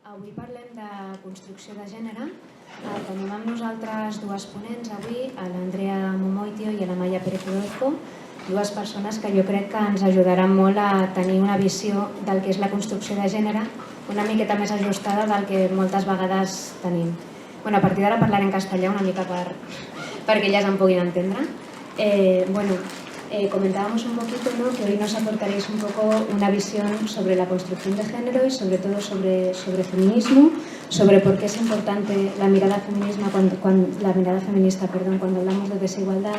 Avui parlem de construcció de gènere. Tenim amb nosaltres dues ponents avui, l'Andrea Momoitio i la Maya Pérez Orozco, dues persones que jo crec que ens ajudaran molt a tenir una visió del que és la construcció de gènere una miqueta més ajustada del que moltes vegades tenim. Bueno, a partir d'ara parlaré en castellà una mica perquè elles em puguin entendre. Comentábamos un poquito, ¿no?, que hoy nos aportaréis un poco una visión sobre la construcción de género y sobre todo sobre feminismo, sobre por qué es importante la mirada feminista cuando hablamos de desigualdad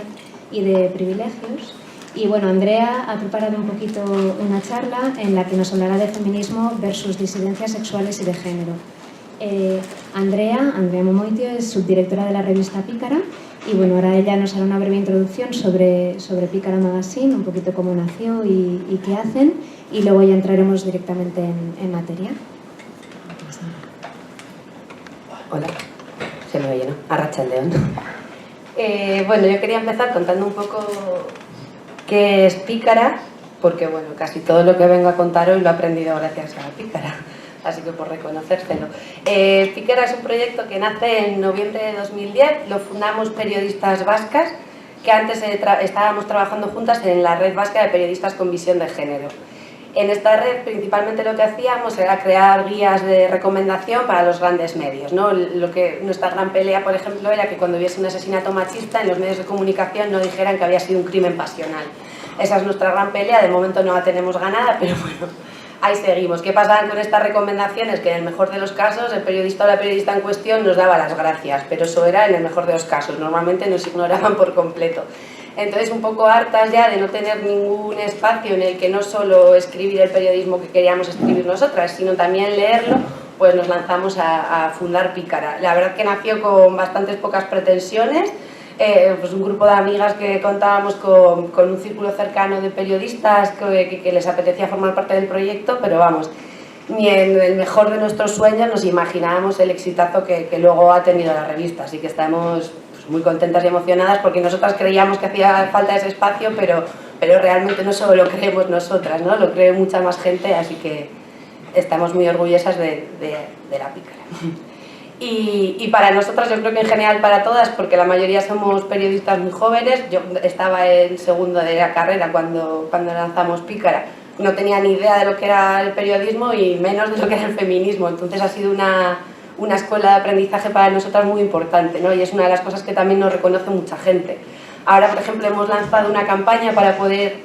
y de privilegios. Y bueno, Andrea ha preparado un poquito una charla en la que nos hablará de feminismo versus disidencias sexuales y de género. Andrea Momoitio es subdirectora de la revista Pícara y bueno, ahora ella nos hará una breve introducción sobre Pícara Magazine, un poquito cómo nació y qué hacen, y luego ya entraremos directamente en materia. Hola, se me oye, ¿no? Arratsaldeon. Bueno, yo quería empezar contando un poco qué es Pícara, porque bueno, casi todo lo que vengo a contar hoy lo he aprendido gracias a Pícara. Así que por reconocérselo. Pícara es un proyecto que nace en noviembre de 2010, lo fundamos periodistas vascas, que antes estábamos trabajando juntas en la red vasca de periodistas con visión de género. En esta red principalmente lo que hacíamos era crear guías de recomendación para los grandes medios, ¿no? Nuestra gran pelea, por ejemplo, era que cuando hubiese un asesinato machista en los medios de comunicación no dijeran que había sido un crimen pasional. Esa es nuestra gran pelea, de momento no la tenemos ganada, pero bueno, ahí seguimos. ¿Qué pasaban con estas recomendaciones? Que en el mejor de los casos el periodista o la periodista en cuestión nos daba las gracias, pero eso era en el mejor de los casos, normalmente nos ignoraban por completo. Entonces, un poco hartas ya de no tener ningún espacio en el que no solo escribir el periodismo que queríamos escribir nosotras, sino también leerlo, pues nos lanzamos a fundar Pícara. La verdad que nació con bastantes pocas pretensiones, pues un grupo de amigas que contábamos con un círculo cercano de periodistas que les apetecía formar parte del proyecto, pero vamos, ni en el mejor de nuestros sueños nos imaginábamos el exitazo que luego ha tenido la revista, así que estamos muy contentas y emocionadas porque nosotras creíamos que hacía falta ese espacio, pero realmente no solo lo creemos nosotras, ¿no? Lo cree mucha más gente, así que estamos muy orgullosas de la Pícara. Y para nosotras, yo creo que en general para todas, porque la mayoría somos periodistas muy jóvenes, yo estaba en segundo de la carrera cuando lanzamos Pícara, no tenía ni idea de lo que era el periodismo y menos de lo que era el feminismo, entonces ha sido una escuela de aprendizaje para nosotras muy importante, ¿no? Y es una de las cosas que también nos reconoce mucha gente. Ahora, por ejemplo, hemos lanzado una campaña para poder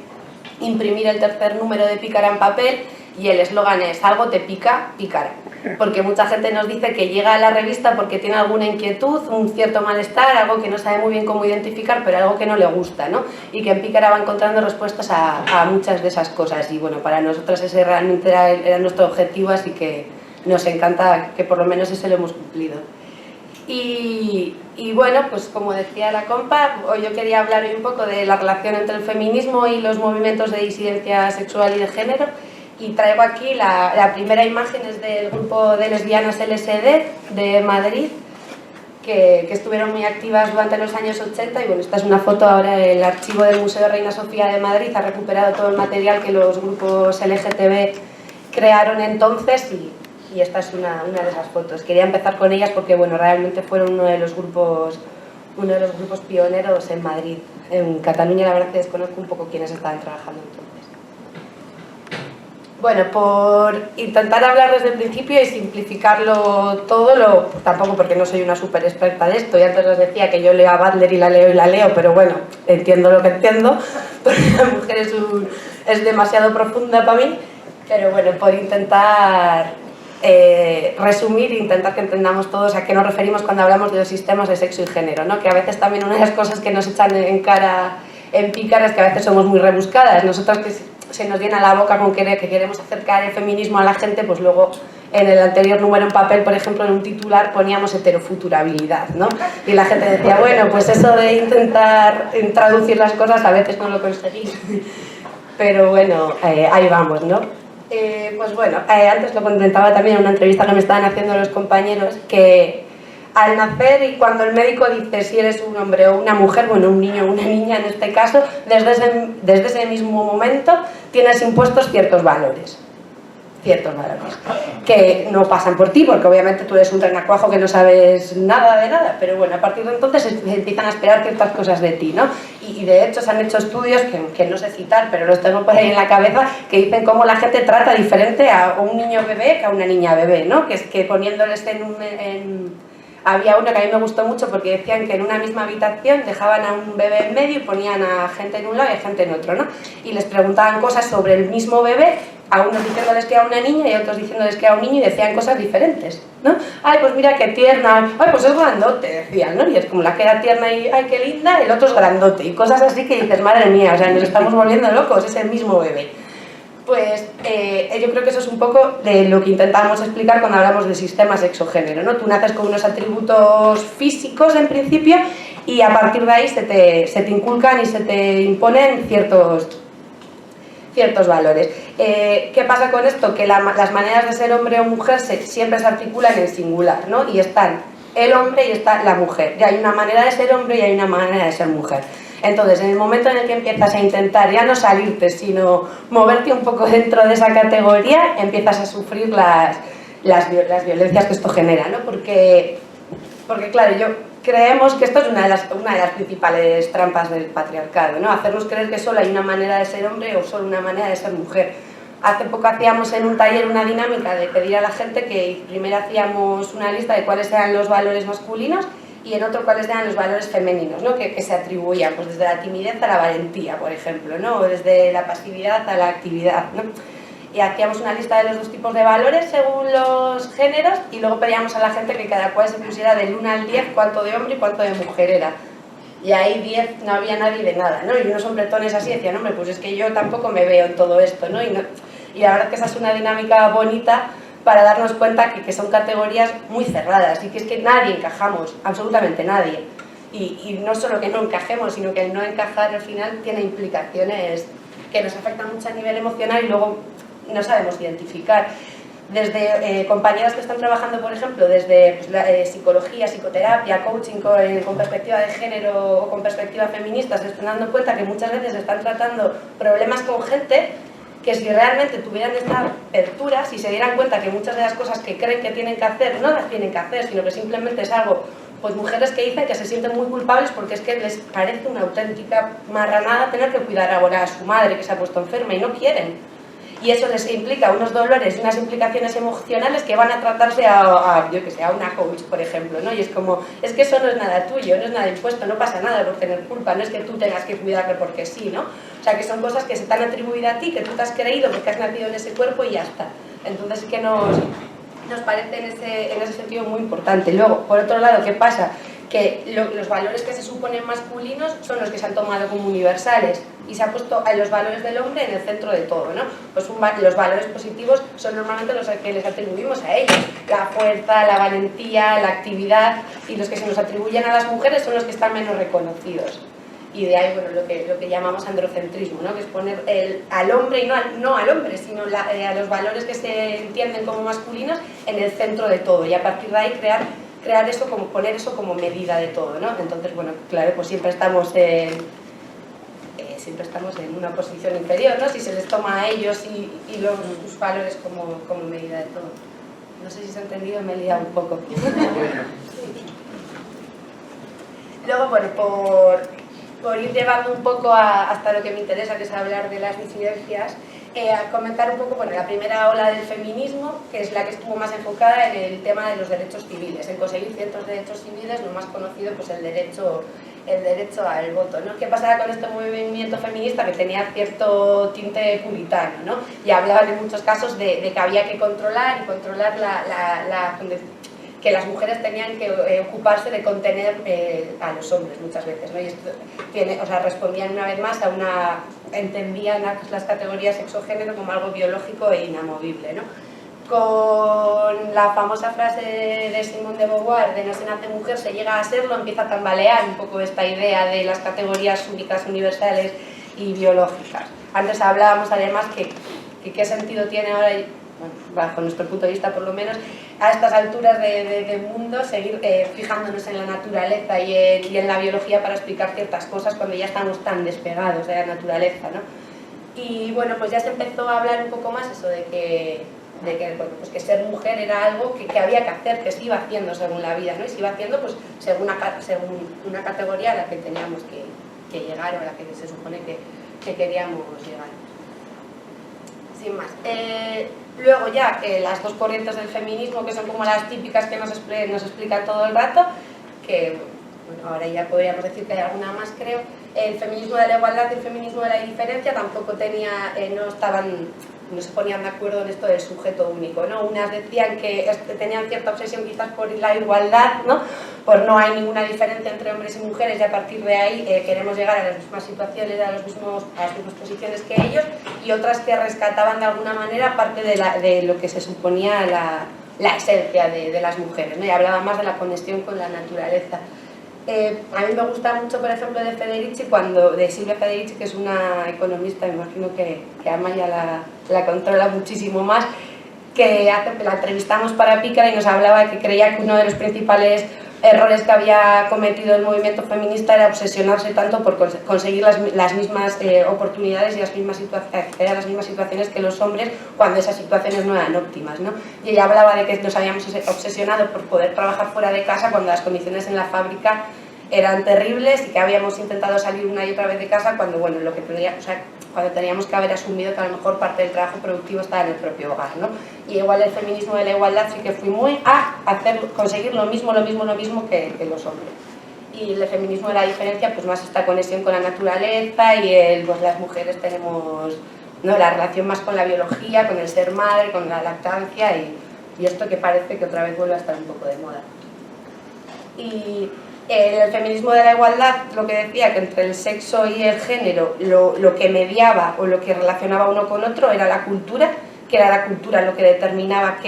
imprimir el tercer número de Pícara en papel y el eslogan es "Algo te pica, Pícara", porque mucha gente nos dice que llega a la revista porque tiene alguna inquietud, un cierto malestar, algo que no sabe muy bien cómo identificar, pero algo que no le gusta, ¿no? Y que en Pícara va encontrando respuestas a muchas de esas cosas y bueno, para nosotras ese realmente era nuestro objetivo, así que nos encanta que por lo menos ese lo hemos cumplido. Y bueno, pues como decía la compa, hoy yo quería hablar hoy un poco de la relación entre el feminismo y los movimientos de disidencia sexual y de género, y traigo aquí la primera imagen es del grupo de lesbianas LSD de Madrid, que estuvieron muy activas durante los años 80 y bueno, esta es una foto. Ahora el archivo del Museo Reina Sofía de Madrid ha recuperado todo el material que los grupos LGTB crearon entonces y esta es una de esas fotos. Quería empezar con ellas porque bueno, realmente fueron uno de los grupos pioneros en Madrid. En Cataluña la verdad que desconozco un poco quiénes estaban trabajando entonces. Bueno, por intentar hablar desde el principio y simplificarlo todo, tampoco porque no soy una súper experta de esto, y antes os decía que yo leo a Butler y la leo, pero bueno, entiendo lo que entiendo, porque la mujer es demasiado profunda para mí, pero bueno, por intentar resumir e intentar que entendamos todos a qué nos referimos cuando hablamos de los sistemas de sexo y género, ¿no? Que a veces también una de las cosas que nos echan en cara en Pícara es que a veces somos muy rebuscadas. Nosotras que se nos llena la boca con que queremos acercar el feminismo a la gente, pues luego en el anterior número en papel, por ejemplo, en un titular poníamos heterofuturabilidad, ¿no? Y la gente decía, bueno, pues eso de intentar traducir las cosas a veces no lo conseguís, pero bueno, ahí vamos, ¿no? Pues bueno, antes lo comentaba también en una entrevista que me estaban haciendo los compañeros, que al nacer y cuando el médico dice si eres un hombre o una mujer, bueno, un niño o una niña en este caso, desde ese mismo momento tienes impuestos ciertos valores. ciertos valores que no pasan por ti, porque obviamente tú eres un renacuajo que no sabes nada de nada, pero bueno, a partir de entonces se empiezan a esperar ciertas cosas de ti, ¿no? Y de hecho se han hecho estudios que no sé citar, pero los tengo por ahí en la cabeza, que dicen cómo la gente trata diferente a un niño bebé que a una niña bebé, ¿no? Que es que poniéndoles había uno que a mí me gustó mucho porque decían que en una misma habitación dejaban a un bebé en medio y ponían a gente en un lado y a gente en otro, ¿no? Y les preguntaban cosas sobre el mismo bebé, a unos diciéndoles que era una niña y a otros diciéndoles que era un niño, y decían cosas diferentes, ¿no? Ay, pues mira qué tierna, ay, pues es grandote, decían, ¿no? Y es como la que era tierna y ay, qué linda, el otro es grandote, y cosas así que dices, madre mía, o sea, nos estamos volviendo locos, es el mismo bebé. Pues yo creo que eso es un poco de lo que intentamos explicar cuando hablamos de sistema sexo-género, ¿no? Tú naces con unos atributos físicos en principio y a partir de ahí se te inculcan y se te imponen ciertos valores. ¿Qué pasa con esto? Que las maneras de ser hombre o mujer siempre se articulan en singular, ¿no? Y están el hombre y está la mujer. Y hay una manera de ser hombre y hay una manera de ser mujer. Entonces, en el momento en el que empiezas a intentar ya no salirte, sino moverte un poco dentro de esa categoría, empiezas a sufrir las violencias que esto genera, ¿no? Porque claro, creemos que esto es una de las principales trampas del patriarcado, ¿no? Hacernos creer que solo hay una manera de ser hombre o solo una manera de ser mujer. Hace poco hacíamos en un taller una dinámica de pedir a la gente que primero hacíamos una lista de cuáles eran los valores masculinos y en otro cuáles eran los valores femeninos, ¿no? que se atribuían, pues desde la timidez a la valentía, por ejemplo, ¿no? O desde la pasividad a la actividad, ¿no? Y hacíamos una lista de los dos tipos de valores según los géneros y luego pedíamos a la gente que cada cual se pusiera del 1 al 10 cuánto de hombre y cuánto de mujer era. Y ahí 10 no había nadie de nada, ¿no? Y unos hombretones así decían, hombre, pues es que yo tampoco me veo en todo esto, ¿no? Y la verdad es que esa es una dinámica bonita para darnos cuenta que son categorías muy cerradas y que es que nadie encajamos, absolutamente nadie. Y no solo que no encajemos, sino que el no encajar al final tiene implicaciones que nos afectan mucho a nivel emocional y luego no sabemos identificar. Desde compañeras que están trabajando, por ejemplo, desde pues, psicología, psicoterapia, coaching con perspectiva de género o con perspectiva feminista, se están dando cuenta que muchas veces están tratando problemas con gente que si realmente tuvieran esta apertura, si se dieran cuenta que muchas de las cosas que creen que tienen que hacer, no las tienen que hacer, sino que simplemente es algo, pues mujeres que dicen que se sienten muy culpables porque es que les parece una auténtica marranada tener que cuidar ahora a su madre que se ha puesto enferma y no quieren. Y eso les implica unos dolores y unas implicaciones emocionales que van a tratarse yo que sé, a una coach, por ejemplo, ¿no? Y es como, es que eso no es nada tuyo, no es nada impuesto, no pasa nada por tener culpa, no es que tú tengas que cuidarle porque sí, ¿no? O sea, que son cosas que se te han atribuido a ti, que tú te has creído porque has nacido en ese cuerpo y ya está. Entonces, que nos parece en ese sentido muy importante. Luego, por otro lado, ¿qué pasa? Que los valores que se suponen masculinos son los que se han tomado como universales y se ha puesto a los valores del hombre en el centro de todo, ¿no? Pues los valores positivos son normalmente los que les atribuimos a ellos, la fuerza, la valentía, la actividad, y los que se nos atribuyen a las mujeres son los que están menos reconocidos. Y de ahí, bueno, lo que llamamos androcentrismo, ¿no? Que es poner al hombre, y no al hombre, sino a los valores que se entienden como masculinos en el centro de todo, y a partir de ahí crear eso, poner eso como medida de todo, ¿no? Entonces, bueno, claro, pues siempre estamos en una posición inferior, ¿no? Si se les toma a ellos y sus valores como medida de todo. No sé si se ha entendido, me he liado un poco. Luego, bueno, por ir llevando un poco hasta lo que me interesa, que es hablar de las disidencias, a comentar un poco, bueno, la primera ola del feminismo, que es la que estuvo más enfocada en el tema de los derechos civiles, en conseguir ciertos derechos civiles, lo más conocido, pues el derecho al voto, ¿no? ¿Qué pasaba con este movimiento feminista? Que tenía cierto tinte puritano, ¿no? Y hablaban en muchos casos de que había que controlar que las mujeres tenían que ocuparse de contener a los hombres muchas veces, ¿no? Y esto respondían una vez más entendían las categorías sexo-género como algo biológico e inamovible, ¿no? Con la famosa frase de Simone de Beauvoir de no se nace mujer, se llega a serlo, empieza a tambalear un poco esta idea de las categorías únicas, universales y biológicas. Antes hablábamos además que qué sentido tiene ahora, bueno, bajo nuestro punto de vista por lo menos, a estas alturas del mundo seguir fijándonos en la naturaleza y en la biología para explicar ciertas cosas cuando ya estamos tan despegados de la naturaleza, ¿no? Y bueno, pues ya se empezó a hablar un poco más eso de que que, bueno, pues que ser mujer era algo que había que hacer, que se iba haciendo según la vida, ¿no? Y se iba haciendo pues según una categoría a la que teníamos que llegar o a la que se supone que queríamos llegar. Sin más. Luego ya las dos corrientes del feminismo, que son como las típicas que nos explica todo el rato, que bueno, ahora ya podríamos decir que hay alguna más, creo. El feminismo de la igualdad y el feminismo de la diferencia tampoco no se ponían de acuerdo en esto del sujeto único, ¿no? Unas decían que tenían cierta obsesión quizás por la igualdad, ¿no? Por no hay ninguna diferencia entre hombres y mujeres y a partir de ahí queremos llegar a las mismas situaciones, a las mismas posiciones que ellos, y otras que rescataban de alguna manera parte de lo que se suponía la esencia de las mujeres, ¿no? Y hablaban más de la conexión con la naturaleza. A mí me gusta mucho, por ejemplo, de Silvia Federici, que es una economista, me imagino que Amaya la controla muchísimo más, la entrevistamos para Pícara y nos hablaba de que creía que uno de los principales errores que había cometido el movimiento feminista era obsesionarse tanto por conseguir las mismas oportunidades y acceder a las mismas situaciones que los hombres cuando esas situaciones no eran óptimas, ¿no? Y ella hablaba de que nos habíamos obsesionado por poder trabajar fuera de casa cuando las condiciones en la fábrica eran terribles y que habíamos intentado salir una y otra vez de casa cuando, bueno, cuando teníamos que haber asumido que a lo mejor parte del trabajo productivo estaba en el propio hogar, ¿no? Y igual el feminismo de la igualdad sí que fui muy a conseguir lo mismo que los hombres. Y el feminismo de la diferencia, pues más esta conexión con la naturaleza y pues las mujeres tenemos, ¿no?, la relación más con la biología, con el ser madre, con la lactancia y esto que parece que otra vez vuelve a estar un poco de moda. Y el feminismo de la igualdad, lo que decía, que entre el sexo y el género lo que mediaba o lo que relacionaba uno con otro era la cultura, que era la cultura lo que determinaba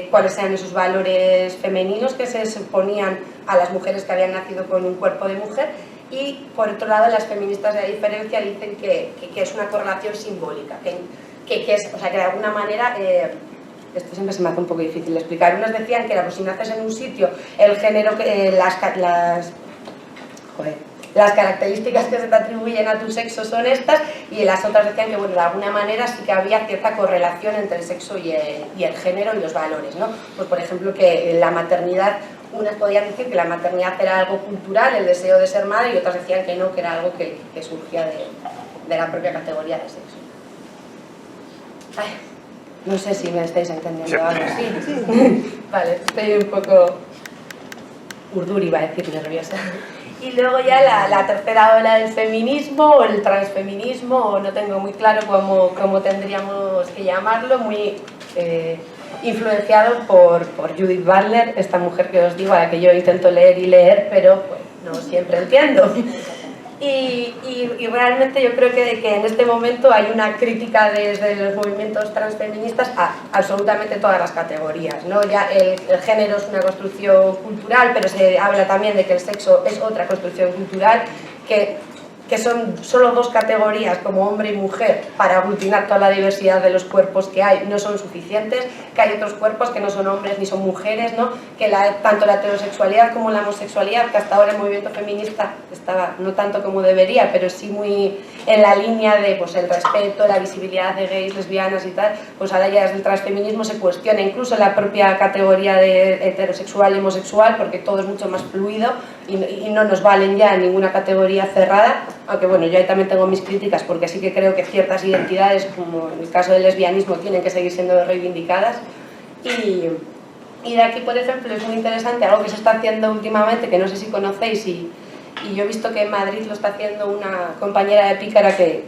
cuáles eran esos valores femeninos que se suponían a las mujeres que habían nacido con un cuerpo de mujer. Y por otro lado, las feministas de la diferencia dicen que es una correlación simbólica, o sea, que de alguna manera esto siempre se me hace un poco difícil de explicar. Unas decían que era, pues si naces en un sitio, el género, las características que se te atribuyen a tu sexo son estas, y las otras decían que, bueno, de alguna manera sí que había cierta correlación entre el sexo y el género y los valores, ¿no? Pues por ejemplo que la maternidad, unas podían decir que la maternidad era algo cultural, el deseo de ser madre, y otras decían que no, que era algo que surgía de la propia categoría de sexo. Ay. No sé si me estáis entendiendo algo así. Sí. Vale, estoy un poco urduri, iba a decir, nerviosa. Y luego ya la tercera ola del feminismo, o el transfeminismo, o no tengo muy claro cómo tendríamos que llamarlo, muy influenciado por Judith Butler, esta mujer que os digo, a la que yo intento leer, pero pues, no siempre entiendo. Y realmente yo creo que en este momento hay una crítica desde los movimientos transfeministas a absolutamente todas las categorías, ¿no? Ya el género es una construcción cultural, pero se habla también de que el sexo es otra construcción cultural, que son solo dos categorías como hombre y mujer para aglutinar toda la diversidad de los cuerpos que hay, no son suficientes, que hay otros cuerpos que no son hombres ni son mujeres, ¿no? Que tanto la heterosexualidad como la homosexualidad, que hasta ahora el movimiento feminista estaba no tanto como debería, pero sí muy en la línea de pues, el respeto, la visibilidad de gays, lesbianas y tal, pues ahora ya desde el transfeminismo se cuestiona incluso la propia categoría de heterosexual y homosexual, porque todo es mucho más fluido y no nos valen ya en ninguna categoría cerrada. Aunque bueno, yo ahí también tengo mis críticas porque sí que creo que ciertas identidades, como en el caso del lesbianismo, tienen que seguir siendo reivindicadas. Y de aquí, por ejemplo, es muy interesante algo que se está haciendo últimamente, que no sé si conocéis, y yo he visto que en Madrid lo está haciendo una compañera de Pícara que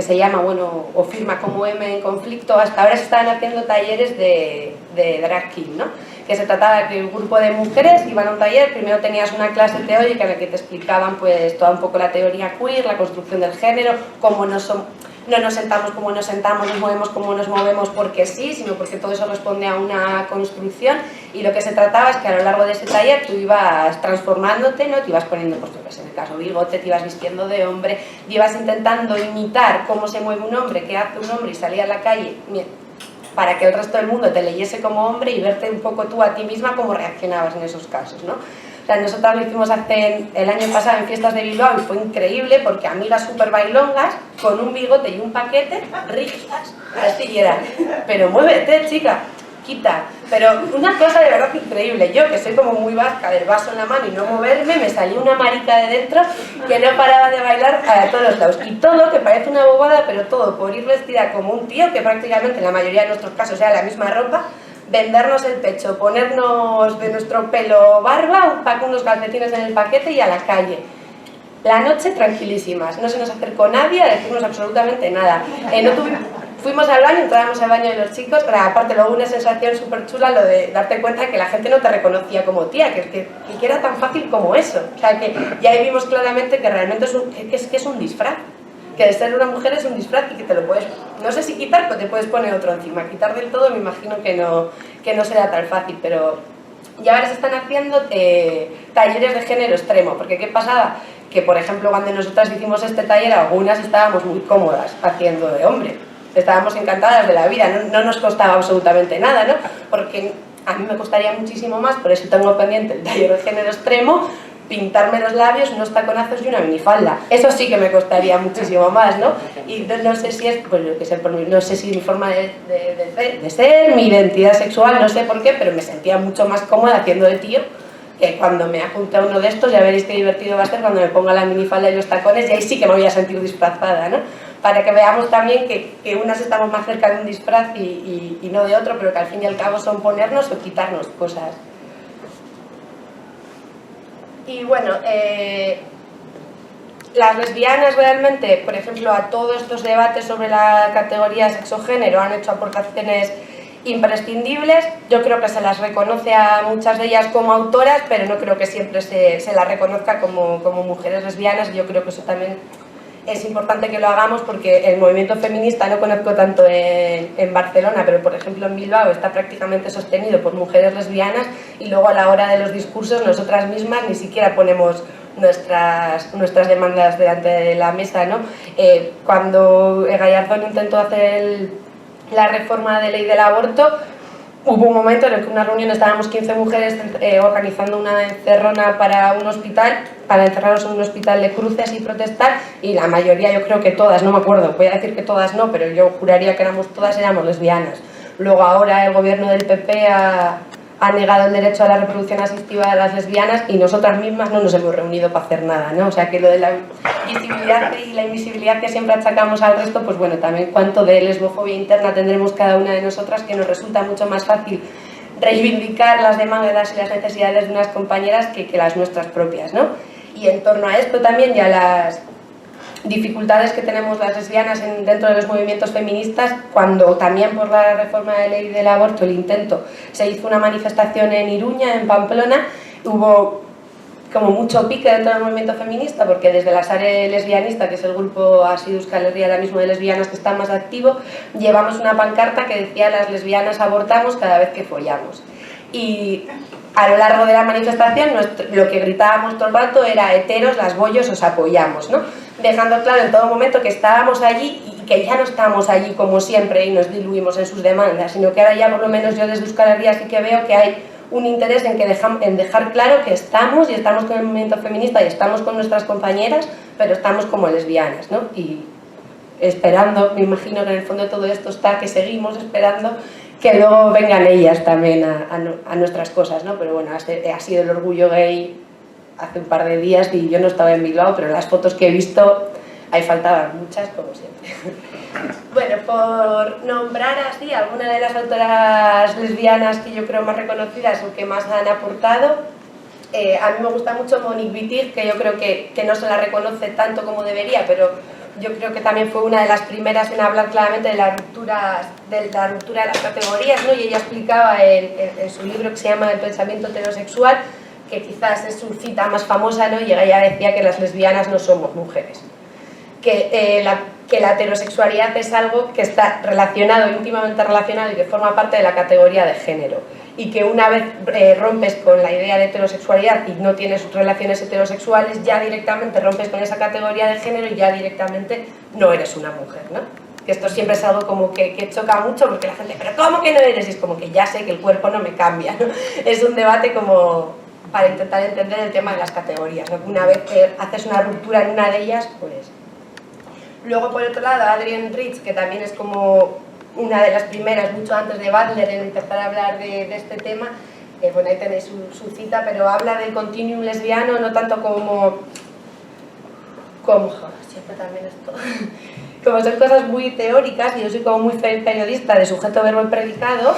se llama, bueno, o firma como M en conflicto. Hasta ahora se estaban haciendo talleres de drag king, ¿no? Que se trataba de que un grupo de mujeres iban a un taller, primero tenías una clase teórica en la que te explicaban pues toda un poco la teoría queer, la construcción del género, cómo no nos sentamos como nos sentamos, nos movemos como nos movemos porque sí, sino porque todo eso responde a una construcción, y lo que se trataba es que a lo largo de ese taller tú ibas transformándote, ¿no? Te ibas poniendo, pues en el caso bigote, te ibas vistiendo de hombre, y ibas intentando imitar cómo se mueve un hombre, qué hace un hombre, y salir a la calle para que el resto del mundo te leyese como hombre y verte un poco tú a ti misma cómo reaccionabas en esos casos, ¿no? O sea, nosotras lo hicimos el año pasado en fiestas de Bilbao y fue increíble porque amigas súper bailongas con un bigote y un paquete, rígidas, así y era, pero muévete, chica. quita. Pero una cosa de verdad increíble, yo que soy como muy vasca, del vaso en la mano y no moverme, me salió una marica de dentro que no paraba de bailar a todos los lados. Y todo, que parece una bobada, pero todo por ir vestida como un tío, que prácticamente en la mayoría de nuestros casos era la misma ropa, vendernos el pecho, ponernos de nuestro pelo barba, unos calcetines en el paquete y a la calle. La noche tranquilísimas, no se nos acercó nadie a decirnos absolutamente nada. Fuimos al baño, entrábamos al baño de los chicos, pero aparte luego una sensación súper chula lo de darte cuenta de que la gente no te reconocía como tía, que era tan fácil como eso. O sea, que ya ahí vimos claramente que realmente es un disfraz, que de ser una mujer es un disfraz y que te lo puedes, no sé si quitar, pero te puedes poner otro encima. Quitar del todo me imagino que no será tan fácil, pero ya ahora se están haciendo talleres de género extremo, porque ¿qué pasaba? Que por ejemplo cuando nosotras hicimos este taller algunas estábamos muy cómodas haciendo de hombre. Estábamos encantadas de la vida, no nos costaba absolutamente nada, ¿no? Porque a mí me costaría muchísimo más, por eso tengo pendiente el taller de género extremo, pintarme los labios, unos taconazos y una minifalda. Eso sí que me costaría muchísimo más, ¿no? Y no sé si es, pues yo qué sé, no sé si mi forma de ser, mi identidad sexual, no sé por qué, pero me sentía mucho más cómoda haciendo de tío que cuando me apunte a uno de estos. Ya veréis qué divertido va a ser cuando me ponga la minifalda y los tacones, y ahí sí que me voy a sentir disfrazada, ¿no? Para que veamos también que unas estamos más cerca de un disfraz y no de otro, pero que al fin y al cabo son ponernos o quitarnos cosas. Y bueno, las lesbianas realmente, por ejemplo, a todos estos debates sobre la categoría sexo-género han hecho aportaciones imprescindibles. Yo creo que se las reconoce a muchas de ellas como autoras, pero no creo que siempre se las reconozca como mujeres lesbianas. Yo creo que eso también es importante que lo hagamos, porque el movimiento feminista no conozco tanto en Barcelona, pero por ejemplo en Bilbao está prácticamente sostenido por mujeres lesbianas, y luego a la hora de los discursos nosotras mismas ni siquiera ponemos nuestras demandas delante de la mesa, ¿no? Cuando Gallardón intentó hacer la reforma de ley del aborto, hubo un momento en el que en una reunión estábamos 15 mujeres organizando una encerrona para un hospital, para encerrarnos en un hospital de cruces y protestar, y la mayoría, yo creo que todas, no me acuerdo, voy a decir que todas no, pero yo juraría que éramos lesbianas. Luego ahora el gobierno del PP ha negado el derecho a la reproducción asistiva de las lesbianas, y nosotras mismas no nos hemos reunido para hacer nada, ¿no? O sea que lo de la visibilidad y la invisibilidad que siempre achacamos al resto, pues bueno, también cuánto de lesbofobia interna tendremos cada una de nosotras, que nos resulta mucho más fácil reivindicar las demandas y las necesidades de unas compañeras que las nuestras propias, ¿no? Y en torno a esto también, ya las dificultades que tenemos las lesbianas dentro de los movimientos feministas, cuando también por la reforma de ley del aborto, el intento, se hizo una manifestación en Iruña, en Pamplona, hubo como mucho pique dentro del movimiento feminista, porque desde la Sare Lesbianista, que es el grupo así de Euskal Herria ahora mismo de lesbianas que está más activo, llevamos una pancarta que decía: las lesbianas abortamos cada vez que follamos. Y a lo largo de la manifestación lo que gritábamos todo el rato era: heteros, las bollos, os apoyamos, ¿no? Dejando claro en todo momento que estábamos allí y que ya no estamos allí como siempre y nos diluimos en sus demandas, sino que ahora ya por lo menos yo desde Euskal Herria sí que veo que hay un interés en dejar claro que estamos, y estamos con el movimiento feminista y estamos con nuestras compañeras, pero estamos como lesbianas, ¿no? Y esperando, me imagino que en el fondo de todo esto está que seguimos esperando que luego vengan ellas también a nuestras cosas, ¿no? Pero bueno, ha sido el orgullo gay hace un par de días y yo no estaba en Bilbao, pero las fotos que he visto, ahí faltaban muchas, como siempre. Bueno, por nombrar así algunas de las autoras lesbianas que yo creo más reconocidas o que más han aportado, a mí me gusta mucho Monique Wittig, que yo creo que no se la reconoce tanto como debería, pero yo creo que también fue una de las primeras en hablar claramente de la ruptura de las categorías, ¿no? Y ella explicaba en su libro que se llama El pensamiento heterosexual, que quizás es su cita más famosa, ¿no? Y ella decía que las lesbianas no somos mujeres, que la heterosexualidad es algo que está íntimamente relacionado y que forma parte de la categoría de género, y que una vez rompes con la idea de heterosexualidad y no tienes relaciones heterosexuales, ya directamente rompes con esa categoría de género y ya directamente no eres una mujer, ¿no? Que esto siempre es algo como que choca mucho, porque la gente, ¿pero cómo que no eres? Y es como que ya sé que el cuerpo no me cambia, ¿no? Es un debate como para intentar entender el tema de las categorías, ¿no? Una vez que haces una ruptura en una de ellas, pues... Luego, por otro lado, Adrienne Rich, que también es como una de las primeras, mucho antes de Butler, en empezar a hablar de este tema. Bueno, ahí tenéis su cita, pero habla del continuum lesbiano, no tanto como siempre también esto, como son cosas muy teóricas, y yo soy como muy periodista de sujeto, verbo y predicado,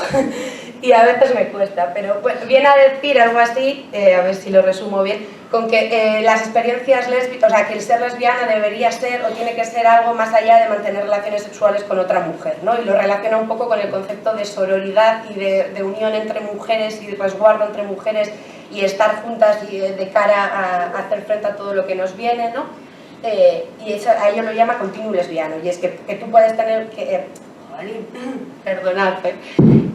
y a veces me cuesta, pero bueno, viene a decir algo así, a ver si lo resumo bien, con que las experiencias lésbicas, o sea, que el ser lesbiana debería ser o tiene que ser algo más allá de mantener relaciones sexuales con otra mujer, ¿no? Y lo relaciona un poco con el concepto de sororidad y de unión entre mujeres y de resguardo entre mujeres y estar juntas y de cara a hacer frente a todo lo que nos viene, ¿no? Y eso, a ello lo llama continuum lesbiano, y es que tú puedes tener que... perdonadme,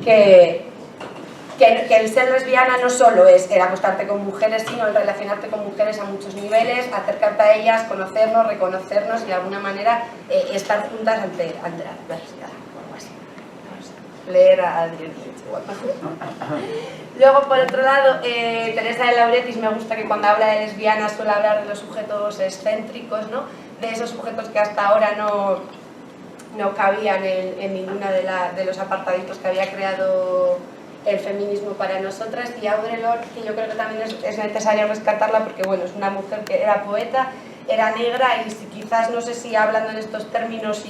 que el ser lesbiana no solo es el acostarte con mujeres, sino el relacionarte con mujeres a muchos niveles, acercarte a ellas, conocernos, reconocernos y de alguna manera estar juntas ante la adversidad, algo así. Vamos a leer a Adrián. Luego, por otro lado, Teresa de Lauretis me gusta que cuando habla de lesbianas suele hablar de los sujetos excéntricos, ¿no? De esos sujetos que hasta ahora no cabían en ninguna de los apartaditos que había creado el feminismo para nosotras. Y Audre Lorde, que yo creo que también es necesario rescatarla porque bueno, es una mujer que era poeta, era negra y quizás, no sé si hablando en estos términos,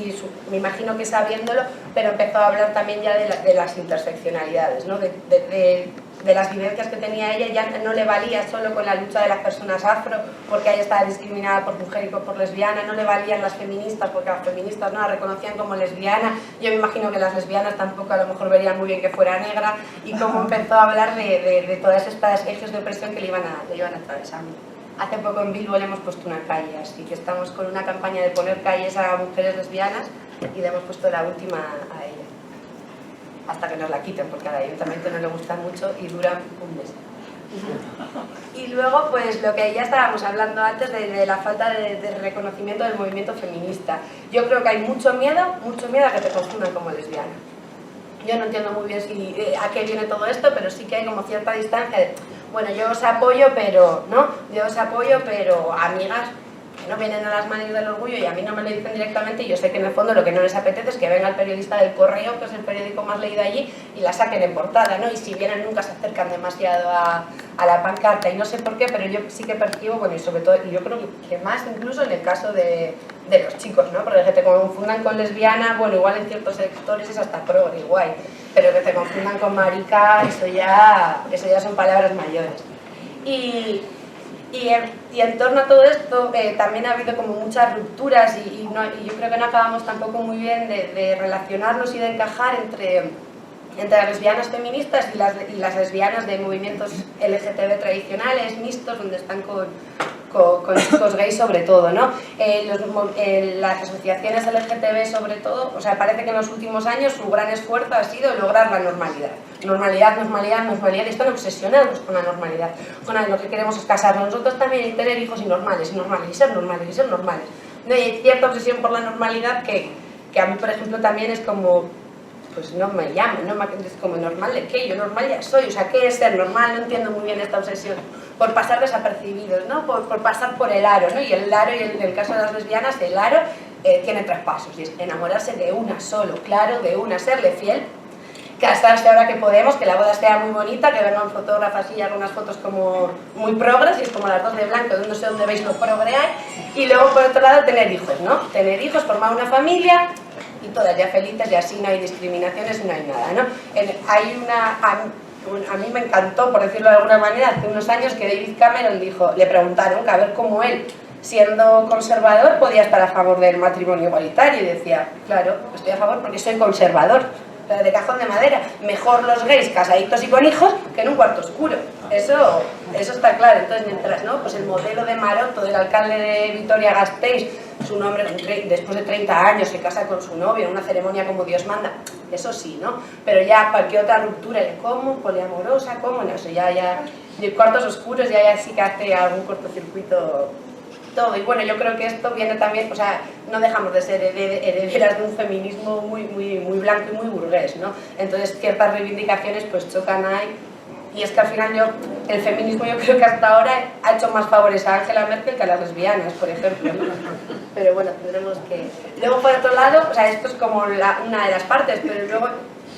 me imagino que sabiéndolo, pero empezó a hablar también ya de las interseccionalidades, ¿no? De las vivencias que tenía ella. Ya no le valía solo con la lucha de las personas afro, porque ella estaba discriminada por mujer y por lesbiana, no le valían las feministas, porque las feministas no la reconocían como lesbiana. Yo me imagino que las lesbianas tampoco a lo mejor verían muy bien que fuera negra, y cómo empezó a hablar de todas estas ejes de opresión que le iban atravesando. Hace poco en Bilbo le hemos puesto una calle, así que estamos con una campaña de poner calles a mujeres lesbianas y le hemos puesto la última a ella. Hasta que nos la quiten, porque al ayuntamiento no le gusta mucho y dura un mes. Y luego, pues lo que ya estábamos hablando antes de la falta de reconocimiento del movimiento feminista. Yo creo que hay mucho miedo a que te confundan como lesbiana. Yo no entiendo muy bien a qué viene todo esto, pero sí que hay como cierta distancia de, bueno, yo os apoyo, pero, ¿no? Yo os apoyo, pero amigas, que no vienen a las manos del orgullo y a mí no me lo dicen directamente, y yo sé que en el fondo lo que no les apetece es que venga el periodista del Correo, que es el periódico más leído allí, y la saquen en portada, ¿no? Y si vienen nunca se acercan demasiado a la pancarta, y no sé por qué, pero yo sí que percibo, bueno, y sobre todo, y yo creo que más incluso en el caso de los chicos, ¿no? Porque que te confundan con lesbiana, bueno, igual en ciertos sectores es hasta progre, guay, pero que te confundan con marica, eso ya son palabras mayores. Y en torno a todo esto también ha habido como muchas rupturas y yo creo que no acabamos tampoco muy bien de relacionarnos y de encajar entre las lesbianas feministas y las lesbianas de movimientos LGTB tradicionales, mixtos, donde están con chicos gays sobre todo, ¿no? Las asociaciones LGTB sobre todo, o sea, parece que en los últimos años su gran esfuerzo ha sido lograr la normalidad. Normalidad, y están obsesionados con la normalidad. Bueno, lo que queremos es casarnos nosotros también y tener hijos y ser normales. ¿No? Y hay cierta obsesión por la normalidad que a mí, por ejemplo, también es como, pues no me llaman, ¿no? Es como normal de qué, yo normal ya soy, o sea, ¿qué es ser normal? No entiendo muy bien esta obsesión por pasar desapercibidos, ¿no? Por pasar por el aro, ¿no? Y el aro, y en el caso de las lesbianas, el aro tiene 3 pasos, y es enamorarse de una solo, claro, de una, serle fiel, casarse ahora que podemos, que la boda sea muy bonita, que vengan fotógrafas y hagan unas fotos como muy progres, y es como las dos de blanco, no sé dónde veis lo progre hay, y luego por otro lado tener hijos, ¿no? Tener hijos, formar una familia, y todas ya felices, y así no hay discriminaciones y no hay nada, ¿no? A mí me encantó, por decirlo de alguna manera, hace unos años que David Cameron le preguntaron que a ver cómo él, siendo conservador, podía estar a favor del matrimonio igualitario, y decía, claro, estoy a favor porque soy conservador, pero de cajón de madera, mejor los gays casaditos y con hijos que en un cuarto oscuro, eso está claro. Entonces, mientras, ¿no? Pues el modelo de Maroto, del alcalde de Vitoria-Gasteiz, su nombre después de 30 años se casa con su novio en una ceremonia como Dios manda, eso sí, ¿no? Pero ya cualquier otra ruptura, ¿cómo? Poliamorosa, ¿cómo? No, eso ya cuartos oscuros ya sí que hace algún cortocircuito todo. Y bueno, yo creo que esto viene también, o sea, no dejamos de ser herederas de un feminismo muy blanco y muy burgués, ¿no? Entonces ciertas reivindicaciones pues chocan ahí. Y es que al final yo el feminismo yo creo que hasta ahora ha hecho más favores a Angela Merkel que a las lesbianas, por ejemplo, ¿no? Pero bueno, tendremos que... Luego, por otro lado, o sea, esto es como una de las partes, pero luego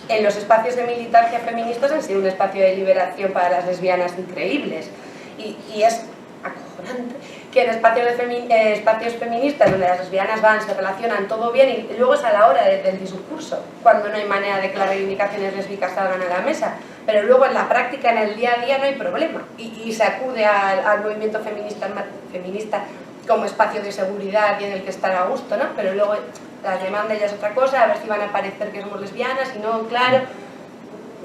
en los espacios de militancia feministas han sido un espacio de liberación para las lesbianas increíbles. Y es acojonante que en espacios feministas donde las lesbianas van, se relacionan todo bien y luego es a la hora del discurso, cuando no hay manera de que las reivindicaciones lésbicas salgan a la mesa, pero luego en la práctica, en el día a día, no hay problema y se acude al movimiento feminista como espacio de seguridad y en el que estar a gusto, ¿no? Pero luego las demandas ya es otra cosa, a ver si van a parecer que somos lesbianas y no, claro.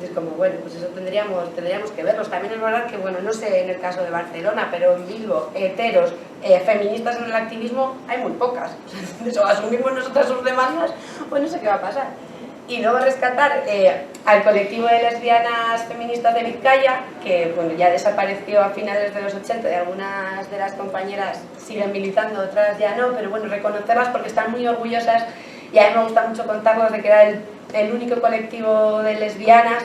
Es como, bueno, pues eso tendríamos que verlos. También es verdad que, bueno, no sé en el caso de Barcelona, pero en Bilbo, heteros, feministas en el activismo, hay muy pocas. O asumimos nosotras sus demandas, pues no sé qué va a pasar. Y luego rescatar al colectivo de lesbianas feministas de Vizcaya, que bueno, ya desapareció a finales de los 80, y algunas de las compañeras siguen militando, otras ya no, pero bueno, reconocerlas porque están muy orgullosas y a mí me gusta mucho contarlos de que era el único colectivo de lesbianas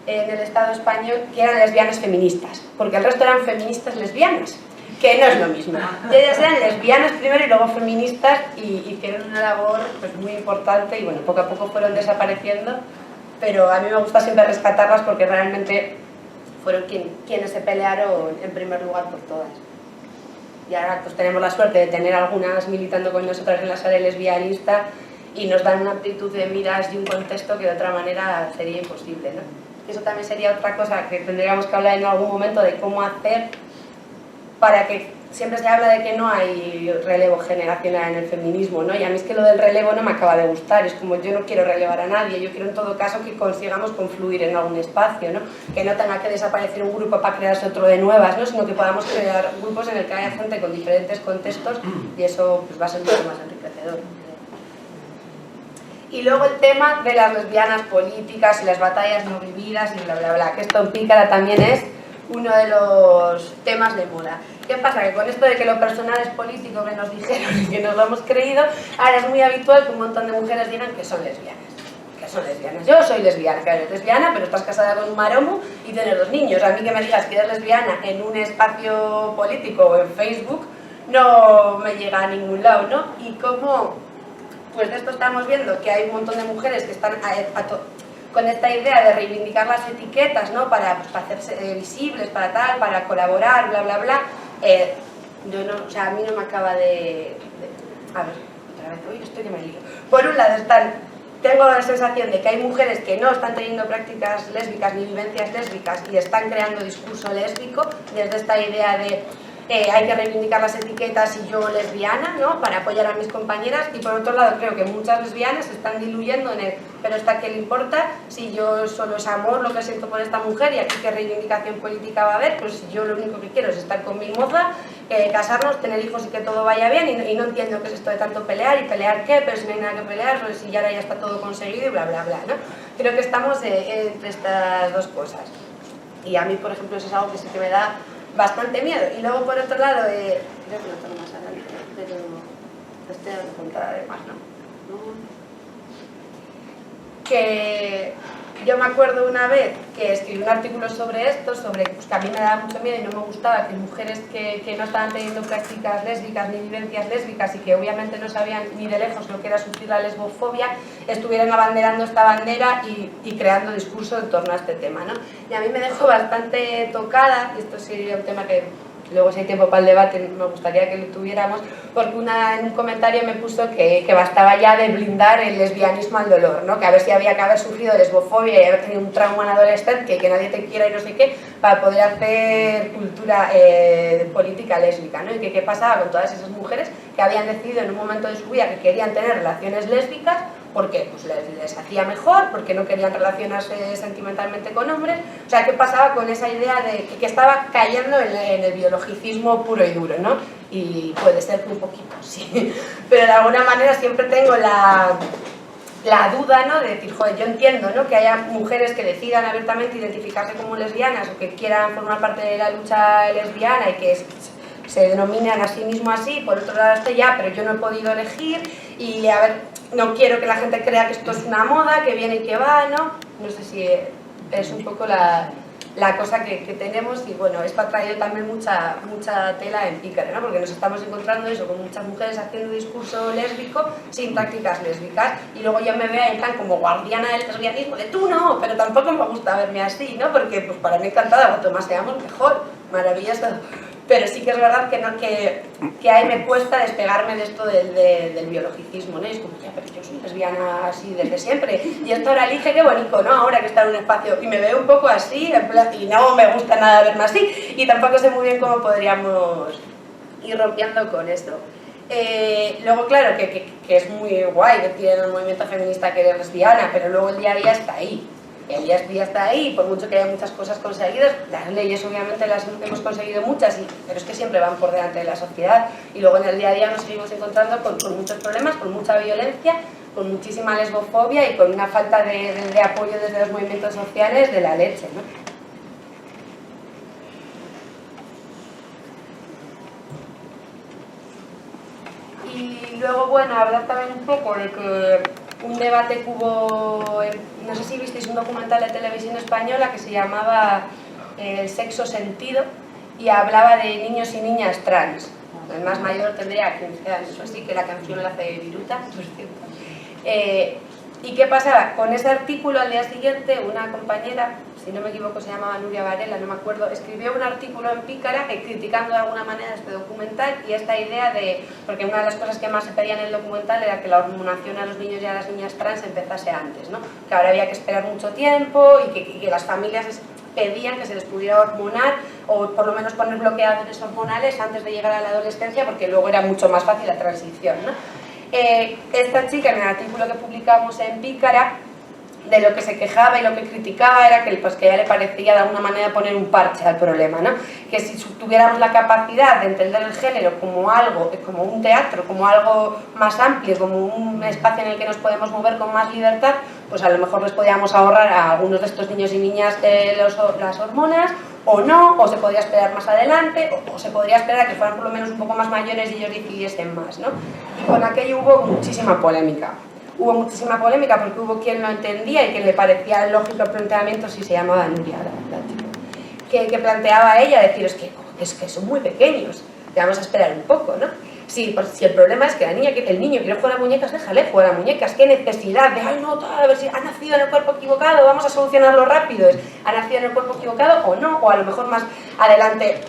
en el Estado español que eran lesbianas feministas, porque el resto eran feministas lesbianas, que no es lo mismo. Ellas eran lesbianas primero y luego feministas y hicieron una labor pues, muy importante y bueno, poco a poco fueron desapareciendo, pero a mí me gusta siempre rescatarlas porque realmente fueron quienes se pelearon en primer lugar por todas. Y ahora pues tenemos la suerte de tener algunas militando con nosotras en la sala lesbianista y nos dan una amplitud de miras y un contexto que de otra manera sería imposible, ¿no? Eso también sería otra cosa que tendríamos que hablar en algún momento de cómo hacer para que siempre se habla de que no hay relevo generacional en el feminismo, ¿no? Y a mí es que lo del relevo no me acaba de gustar, es como yo no quiero relevar a nadie, yo quiero en todo caso que consigamos confluir en algún espacio, ¿no? Que no tenga que desaparecer un grupo para crearse otro de nuevas, ¿no? Sino que podamos crear grupos en el que haya gente con diferentes contextos y eso pues, va a ser mucho más enriquecedor. Y luego el tema de las lesbianas políticas y las batallas no vividas y bla bla bla, que esto en Pícara también es uno de los temas de moda. ¿Qué pasa? Que con esto de que lo personal es político que nos dijeron y que nos lo hemos creído, ahora es muy habitual que un montón de mujeres digan que son lesbianas. Que son lesbianas. Yo soy lesbiana, claro, eres lesbiana, pero estás casada con un maromo y tienes 2 niños. A mí que me digas que eres lesbiana en un espacio político o en Facebook no me llega a ningún lado, ¿no? Y como pues de esto estamos viendo que hay un montón de mujeres que están con esta idea de reivindicar las etiquetas, ¿no? Para hacerse visibles, para tal, para colaborar, bla, bla, bla. Yo no, o sea, a mí no me acaba de... A ver, otra vez, uy, estoy que me lío. Por un lado tengo la sensación de que hay mujeres que no están teniendo prácticas lésbicas ni vivencias lésbicas y están creando discurso lésbico desde esta idea de hay que reivindicar las etiquetas y yo lesbiana, ¿no? Para apoyar a mis compañeras, y por otro lado creo que muchas lesbianas se están diluyendo en el pero ¿esta qué le importa? Si yo solo es amor lo que siento por esta mujer y aquí qué reivindicación política va a haber, pues si yo lo único que quiero es estar con mi moza, casarnos, tener hijos y que todo vaya bien y no entiendo qué es esto de tanto pelear y pelear qué, pero si no hay nada que pelear, pues si ya ahora ya está todo conseguido y bla bla bla, ¿no? Creo que estamos entre estas dos cosas y a mí por ejemplo eso es algo que sí que me da bastante miedo. Y luego por otro lado, creo que lo tengo más adelante, pero estoy dando cuenta además, ¿no? Que yo me acuerdo una vez que escribí un artículo sobre esto, sobre pues, que a mí me daba mucho miedo y no me gustaba que mujeres que no estaban teniendo prácticas lésbicas ni vivencias lésbicas y que obviamente no sabían ni de lejos lo que era sufrir la lesbofobia, estuvieran abanderando esta bandera y creando discurso en torno a este tema, ¿no? Y a mí me dejó bastante tocada, y esto sería un tema que luego si hay tiempo para el debate me gustaría que lo tuviéramos, porque en un comentario me puso que bastaba ya de blindar el lesbianismo al dolor, ¿no? Que a ver si había que haber sufrido lesbofobia y haber tenido un trauma en adolescente, que nadie te quiera y no sé qué, para poder hacer cultura política lésbica, ¿no? Y que qué pasaba con todas esas mujeres que habían decidido en un momento de su vida que querían tener relaciones lésbicas, porque pues, les hacía mejor, porque no querían relacionarse sentimentalmente con hombres. O sea, ¿qué pasaba con esa idea de que estaba cayendo en el biologicismo puro y duro, ¿no? Y puede ser un poquito, sí. Pero de alguna manera siempre tengo la duda, ¿no? De decir, joder, yo entiendo, ¿no? Que haya mujeres que decidan abiertamente identificarse como lesbianas o que quieran formar parte de la lucha lesbiana y que se denominan a sí mismo así, por otro lado estoy ya, pero yo no he podido elegir y a ver, no quiero que la gente crea que esto es una moda, que viene y que va, ¿no? No sé si es un poco la cosa que tenemos. Y bueno, esto ha traído también mucha tela en pícara, ¿no? Porque nos estamos encontrando eso con muchas mujeres haciendo discurso lésbico sin prácticas lésbicas, y luego yo me veo en plan como guardiana del lesbianismo, de tú no, pero tampoco me gusta verme así, ¿no? Porque pues para mí encantada, cuanto más seamos mejor, maravilloso. Pero sí que es verdad que ahí me cuesta despegarme de esto del biologicismo, ¿no? Y es como, ya, pero yo soy lesbiana así desde siempre, y esto ahora elige, qué bonito, ¿no? Ahora que está en un espacio, y me veo un poco así, en plan, y no me gusta nada verme así, y tampoco sé muy bien cómo podríamos ir rompiendo con esto. Luego, claro, que es muy guay decir en el movimiento feminista que eres lesbiana, pero luego el día a día está ahí. El día a día está ahí, por mucho que haya muchas cosas conseguidas, las leyes obviamente las hemos conseguido muchas, pero es que siempre van por delante de la sociedad, y luego en el día a día nos seguimos encontrando con muchos problemas, con mucha violencia, con muchísima lesbofobia y con una falta de apoyo desde los movimientos sociales de la leche, ¿no? Y luego, bueno, hablar también un poco de que un debate que hubo, no sé si visteis un documental de televisión española que se llamaba El sexo sentido, y hablaba de niños y niñas trans. El más mayor tendría 15 años, así que la canción la hace Viruta, por cierto. ¿Y qué pasaba? Con ese artículo al día siguiente una compañera, si no me equivoco se llamaba Nuria Varela, no me acuerdo, escribió un artículo en Pícara criticando de alguna manera este documental y esta idea de, porque una de las cosas que más se pedía en el documental era que la hormonación a los niños y a las niñas trans empezase antes, ¿no? Que ahora había que esperar mucho tiempo y que las familias pedían que se les pudiera hormonar o por lo menos poner bloqueadores hormonales antes de llegar a la adolescencia, porque luego era mucho más fácil la transición, ¿no? Esta chica, en el artículo que publicamos en Pícara, de lo que se quejaba y lo que criticaba era que a ella le parecía de alguna manera poner un parche al problema, ¿no? Que si tuviéramos la capacidad de entender el género como algo, como un teatro, como algo más amplio, como un espacio en el que nos podemos mover con más libertad, pues a lo mejor les podíamos ahorrar a algunos de estos niños y niñas las hormonas, o no, o se podría esperar más adelante, o se podría esperar a que fueran por lo menos un poco más mayores y ellos decidiesen más, ¿no? Y con aquello hubo muchísima polémica. Hubo muchísima polémica porque hubo quien lo entendía y quien le parecía lógico el planteamiento, si se llamaba Nuria, que planteaba a ella decir, es que son muy pequeños, que vamos a esperar un poco, ¿no? Sí, pues si el problema es que el niño quiere jugar a muñecas, déjale jugar a muñecas, qué necesidad de, ay no, a ver si ha nacido en el cuerpo equivocado, vamos a solucionarlo rápido, ha nacido en el cuerpo equivocado o no, o a lo mejor más adelante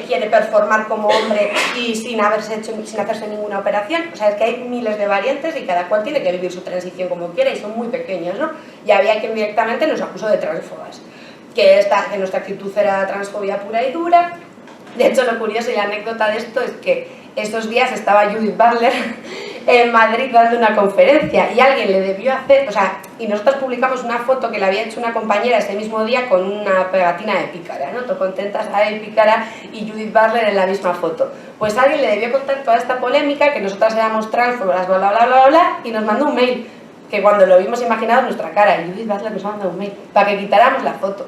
quiere performar como hombre y sin hacerse ninguna operación. O sea, es que hay miles de variantes y cada cual tiene que vivir su transición como quiera y son muy pequeños, ¿no? Y había quien directamente nos acusó de transfobas, que nuestra actitud era transfobia pura y dura. De hecho, lo curioso y la anécdota de esto es que estos días estaba Judith Butler en Madrid dando una conferencia y alguien le debió hacer, y nosotros publicamos una foto que le había hecho una compañera ese mismo día con una pegatina de Pícara, ¿no? Todo contentas, Pícara y Judith Butler en la misma foto. Pues alguien le debió contar toda esta polémica, que nosotras éramos transfobas, bla bla bla bla bla, y nos mandó un mail, que cuando lo vimos imaginado nuestra cara, y Judith Butler nos mandó un mail, para que quitáramos la foto,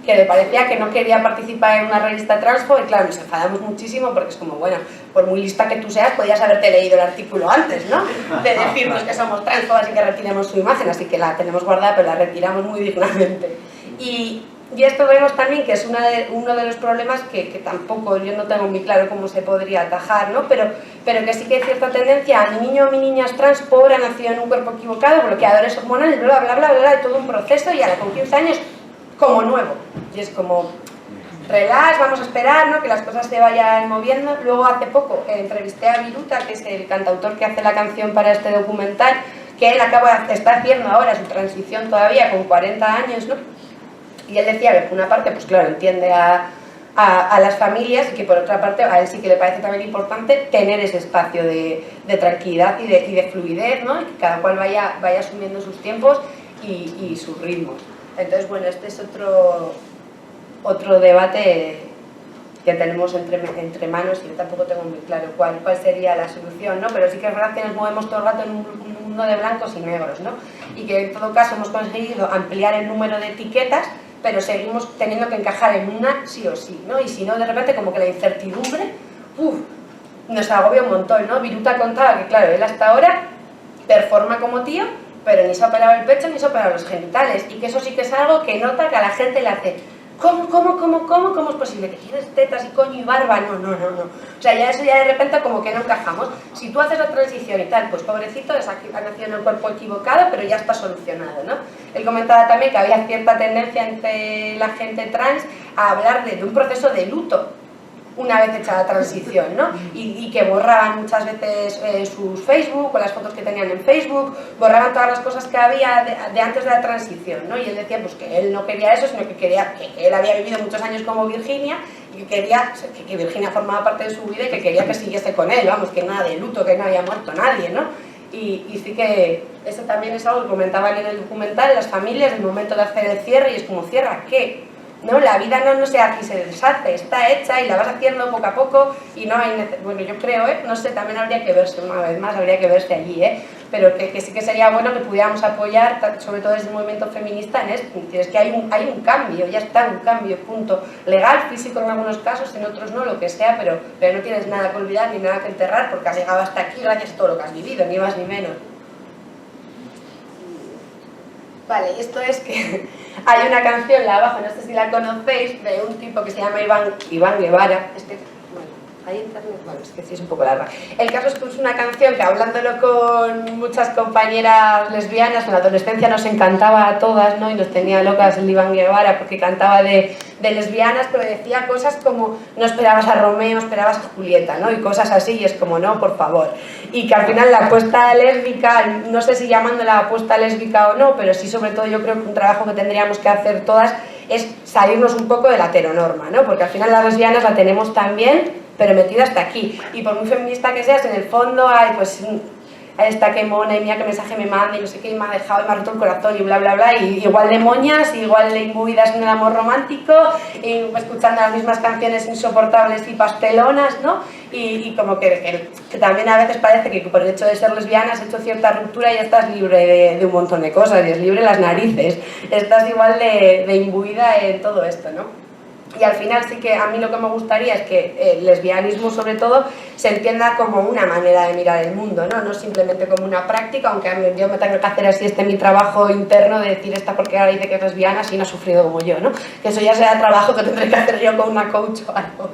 que le parecía que no quería participar en una revista transfo, y claro, nos enfadamos muchísimo porque es como, bueno, por muy lista que tú seas, podías haberte leído el artículo antes, ¿no? De decirnos que somos transfobas y que retiremos su imagen, así que la tenemos guardada, pero la retiramos muy dignamente. Y esto vemos también que es uno de los problemas que tampoco yo no tengo muy claro cómo se podría atajar, ¿no? Pero que sí que hay cierta tendencia a mi niño o mi niña es trans, pobre, ha nacido en un cuerpo equivocado, bloqueadores hormonales, bla bla bla bla, todo un proceso, y ahora con 15 años como nuevo, y es como relax, vamos a esperar, ¿no? Que las cosas se vayan moviendo. Luego hace poco entrevisté a Viruta, que es el cantautor que hace la canción para este documental, que él está haciendo ahora su transición todavía con 40 años, ¿no? Y él decía que por una parte, pues claro, entiende a las familias, y que por otra parte a él sí que le parece también importante tener ese espacio de tranquilidad y de fluidez, ¿no? Y que cada cual vaya asumiendo sus tiempos y sus ritmos. Entonces, bueno, este es otro debate que tenemos entre manos, y yo tampoco tengo muy claro cuál sería la solución, ¿no? Pero sí que es verdad que nos movemos todo el rato en un mundo de blancos y negros, ¿no? Y que en todo caso hemos conseguido ampliar el número de etiquetas, pero seguimos teniendo que encajar en una sí o sí, ¿no? Y si no, de repente como que la incertidumbre, nos agobia un montón, ¿no? Viruta contaba que, claro, él hasta ahora performa como tío, pero ni se ha operado el pecho ni se ha operado los genitales, y que eso sí que es algo que nota que a la gente le hace, ¿Cómo es posible que tienes tetas y coño y barba? No. O sea, ya eso ya de repente como que no encajamos. Si tú haces la transición y tal, pues pobrecito, ha nacido en el cuerpo equivocado, pero ya está solucionado, ¿no? Él comentaba también que había cierta tendencia entre la gente trans a hablar de un proceso de luto una vez hecha la transición, ¿no? Y que borraban muchas veces sus Facebook o las fotos que tenían en Facebook, borraban todas las cosas que había de antes de la transición, ¿no? Y él decía pues que él no quería eso, sino que quería que él había vivido muchos años como Virginia y que quería que Virginia formaba parte de su vida y que quería que siguiese con él, vamos, que nada de luto, que no había muerto nadie, ¿no? Y sí que eso también es algo que comentaban en el documental, las familias, el momento de hacer el cierre, y es como, ¿cierra qué? No, la vida no se hace y se deshace, está hecha y la vas haciendo poco a poco y no hay bueno, yo creo, no sé, también habría que verse una vez más, habría que verse allí, pero que sí que sería bueno que pudiéramos apoyar, sobre todo desde el movimiento feminista, en esto. Es que hay un cambio, ya está, un cambio, punto. Legal, físico en algunos casos, en otros no, lo que sea, pero no tienes nada que olvidar ni nada que enterrar porque has llegado hasta aquí gracias a todo lo que has vivido, ni más ni menos. Vale, y esto es que hay una canción, la abajo, no sé si la conocéis, de un tipo que se llama Iván Guevara. Bueno, hay internet, bueno, es que sí es un poco larga. El caso es que es una canción que, hablándolo con muchas compañeras lesbianas, en la adolescencia nos encantaba a todas, ¿no? Y nos tenía locas el Iván Guevara porque cantaba de lesbianas, pero decía cosas como no esperabas a Romeo, esperabas a Julieta, ¿no? Y cosas así, y es como, no, por favor. Y que al final la apuesta lésbica, no sé si llamándola apuesta lésbica o no, pero sí, sobre todo yo creo que un trabajo que tendríamos que hacer todas es salirnos un poco de la heteronorma, ¿no? Porque al final las lesbianas la tenemos también, pero metida hasta aquí. Y por muy feminista que seas, en el fondo hay, pues, esta que mona y mía, qué mensaje me manda y no sé qué, y me ha dejado y me ha roto el corazón y bla bla bla, y igual de moñas, igual de imbuidas en el amor romántico, y escuchando las mismas canciones insoportables y pastelonas, ¿no? Y como que también a veces parece que por el hecho de ser lesbiana has hecho cierta ruptura y ya estás libre de un montón de cosas, y es libre las narices, estás igual de imbuida en todo esto, ¿no? Y al final sí que a mí lo que me gustaría es que el lesbianismo, sobre todo, se entienda como una manera de mirar el mundo, ¿no? No simplemente como una práctica, aunque yo me tenga que hacer así mi trabajo interno de decir esta porque ahora dice que es lesbiana si no ha sufrido como yo, ¿no? Que eso ya será trabajo que tendré que hacer yo con una coach o algo.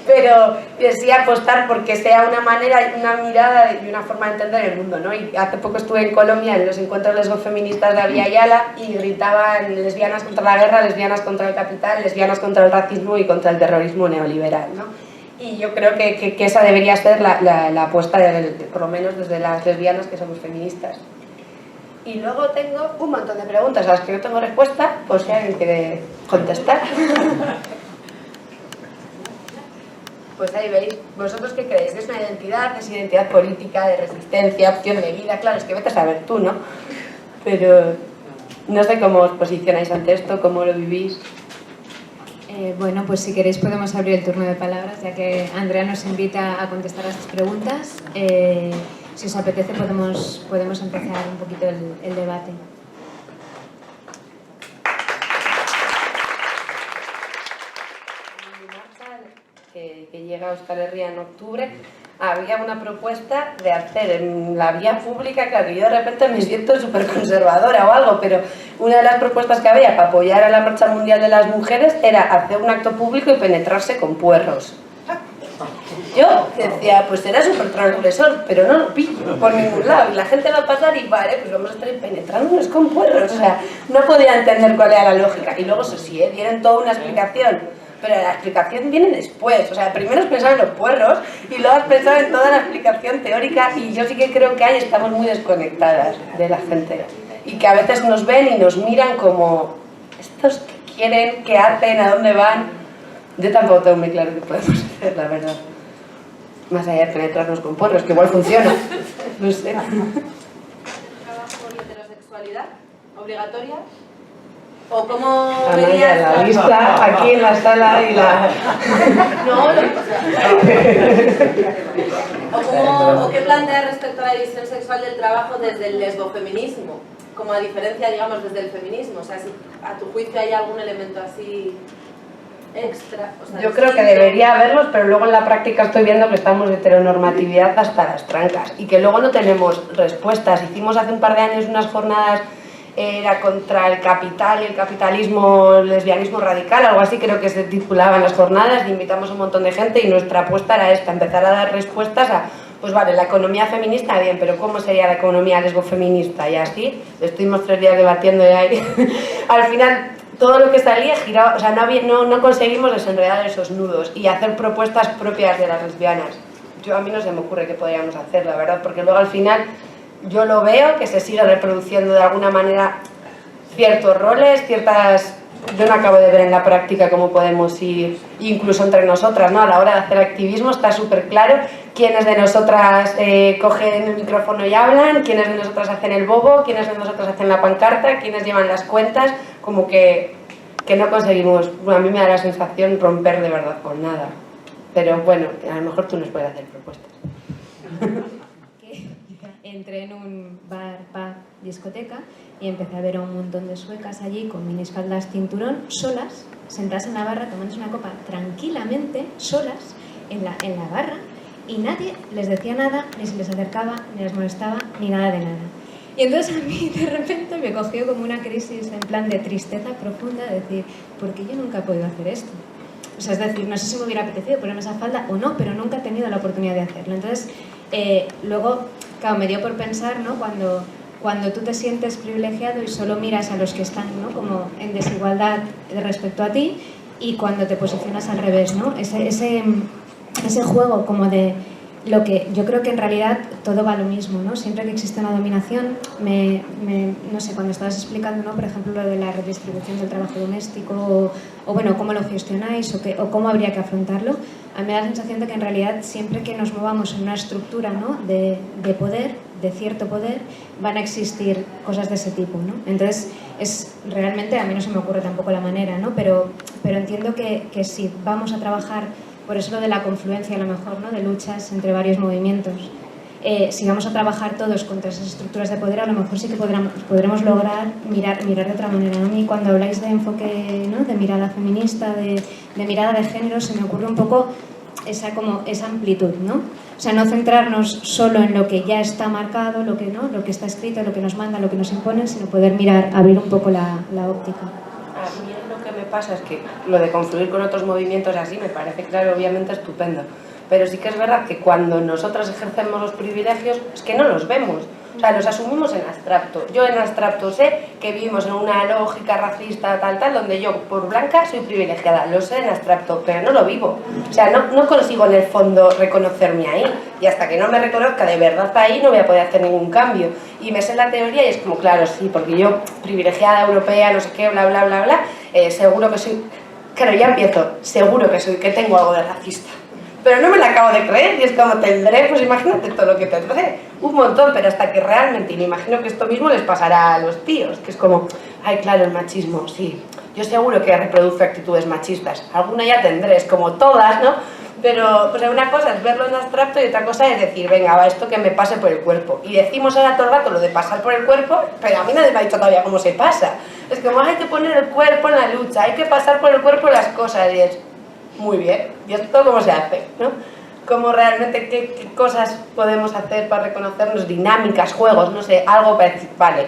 Pero sí apostar porque sea una manera, una mirada y una forma de entender el mundo, ¿no? Y hace poco estuve en Colombia en los encuentros lesbofeministas de Abya Yala y gritaban lesbianas contra la guerra, lesbianas contra el capital, lesbianas contra el racismo y contra el terrorismo neoliberal, ¿no? Y yo creo que esa debería ser la apuesta, por lo menos desde las lesbianas que somos feministas. Y luego tengo un montón de preguntas a las que no tengo respuesta, por si alguien quiere contestar. Pues ahí veis, ¿vosotros qué creéis? ¿Es una identidad? ¿Es identidad política, de resistencia, opción de vida? Claro, es que vete a saber tú, ¿no? Pero no sé cómo os posicionáis ante esto, cómo lo vivís. Bueno, pues si queréis podemos abrir el turno de palabras, ya que Andrea nos invita a contestar a estas preguntas. Si os apetece podemos empezar un poquito el debate. Que llega a Euskal Herria en octubre, había una propuesta de hacer en la vía pública, claro, que yo de repente me siento súper conservadora o algo, pero una de las propuestas que había para apoyar a la Marcha Mundial de las Mujeres era hacer un acto público y penetrarse con puerros. Yo decía, pues será súper transgresor, pero no lo pillo por ningún lado, y la gente va a pasar y vale, pues vamos a estar penetrándonos con puerros, o sea, no podía entender cuál era la lógica, y luego eso sí, dieron toda una explicación. Pero la explicación viene después, o sea, primero has pensado en los puerros y luego has pensado en toda la explicación teórica, y yo sí que creo que ahí estamos muy desconectadas de la gente y que a veces nos ven y nos miran como estos que quieren, qué hacen, a dónde van. Yo tampoco tengo muy claro qué podemos hacer, la verdad, más allá de penetrarnos con puerros, que igual funciona, no sé. ¿Trabajo con heterosexualidad obligatoria? ¿O cómo verías la lista aquí en la sala y la... No, ¿O qué planteas respecto a la división sexual del trabajo desde el lesbofeminismo? Como a diferencia, digamos, desde el feminismo. O sea, si a tu juicio hay algún elemento así extra. O sea, yo creo que debería haberlos, pero luego en la práctica estoy viendo que estamos de heteronormatividad hasta las trancas y que luego no tenemos respuestas. Hicimos hace un par de años unas jornadas era contra el capital y el capitalismo, lesbianismo radical, algo así creo que se titulaban las jornadas, y invitamos a un montón de gente y nuestra apuesta era esta, empezar a dar respuestas a, pues vale, la economía feminista, bien, pero ¿cómo sería la economía lesbofeminista? Y así, estuvimos 3 días debatiendo y ahí, al final todo lo que salía giraba, o sea, no conseguimos desenredar esos nudos y hacer propuestas propias de las lesbianas. A mí no se me ocurre que podríamos hacer, la verdad, porque luego al final yo lo veo que se sigue reproduciendo de alguna manera ciertos roles, ciertas... Yo no acabo de ver en la práctica cómo podemos ir, incluso entre nosotras, ¿no? A la hora de hacer activismo está súper claro quiénes de nosotras cogen el micrófono y hablan, quiénes de nosotras hacen el bobo, quiénes de nosotras hacen la pancarta, quiénes llevan las cuentas, como que no conseguimos, bueno, a mí me da la sensación romper de verdad con nada. Pero bueno, a lo mejor tú nos puedes hacer propuestas. Entré en un bar, pub, discoteca y empecé a ver a un montón de suecas allí con minifaldas cinturón, solas, sentadas en la barra, tomándose una copa tranquilamente, solas, en la barra, y nadie les decía nada, ni se les acercaba, ni les molestaba, ni nada de nada. Y entonces a mí de repente me cogió como una crisis en plan de tristeza profunda, de decir, ¿por qué yo nunca he podido hacer esto? O sea, es decir, no sé si me hubiera apetecido ponerme esa falda o no, pero nunca he tenido la oportunidad de hacerlo. Entonces, luego, claro, me dio por pensar, ¿no? Cuando tú te sientes privilegiado y solo miras a los que están, ¿no? Como en desigualdad respecto a ti, y cuando te posicionas al revés, ¿no? Ese juego como de lo que yo creo que en realidad todo va a lo mismo, ¿no? Siempre que existe una dominación, no sé, cuando estabas explicando, ¿no? Por ejemplo, lo de la redistribución del trabajo doméstico o bueno, cómo lo gestionáis o cómo habría que afrontarlo, a mí me da la sensación de que en realidad siempre que nos movamos en una estructura, ¿no? de poder, de cierto poder, van a existir cosas de ese tipo, ¿no? Entonces, realmente a mí no se me ocurre tampoco la manera, ¿no? Pero entiendo que si vamos a trabajar, por eso lo de la confluencia a lo mejor, ¿no? De luchas entre varios movimientos, si vamos a trabajar todos contra esas estructuras de poder, a lo mejor sí que podremos lograr mirar de otra manera, ¿no? Y cuando habláis de enfoque, ¿no? De mirada feminista, de mirada de género, se me ocurre un poco esa amplitud, ¿no? O sea, no centrarnos solo en lo que ya está marcado, lo que está escrito, lo que nos manda, lo que nos imponen, sino poder abrir un poco la óptica. A mí lo que me pasa es que lo de confluir con otros movimientos así me parece, claro, obviamente estupendo, pero sí que es verdad que cuando nosotras ejercemos los privilegios es que no los vemos, o sea, los asumimos en abstracto. Yo en abstracto sé que vivimos en una lógica racista tal, donde yo por blanca soy privilegiada, lo sé en abstracto, pero no lo vivo, o sea, no consigo en el fondo reconocerme ahí, y hasta que no me reconozca de verdad ahí no voy a poder hacer ningún cambio. Y me sé la teoría y es como, claro, sí, porque yo, privilegiada, europea, no sé qué, bla, bla, bla, bla, seguro que soy, claro, ya empiezo, seguro que tengo algo de racista. Pero no me la acabo de creer y es como tendré, pues imagínate todo lo que tendré, un montón, pero hasta que realmente, y me imagino que esto mismo les pasará a los tíos, que es como, ay, claro, el machismo, sí, yo seguro que reproduzco actitudes machistas, alguna ya tendré, es como todas, ¿no? Pero pues una cosa es verlo en abstracto y otra cosa es decir, venga, va, esto que me pase por el cuerpo. Y decimos ahora todo el rato lo de pasar por el cuerpo, pero a mí nadie me ha dicho todavía cómo se pasa. Es como, hay que poner el cuerpo en la lucha, hay que pasar por el cuerpo las cosas, y es muy bien, y esto cómo se hace, ¿no? Cómo realmente, qué cosas podemos hacer para reconocernos, dinámicas, juegos, no sé, algo para decir, vale,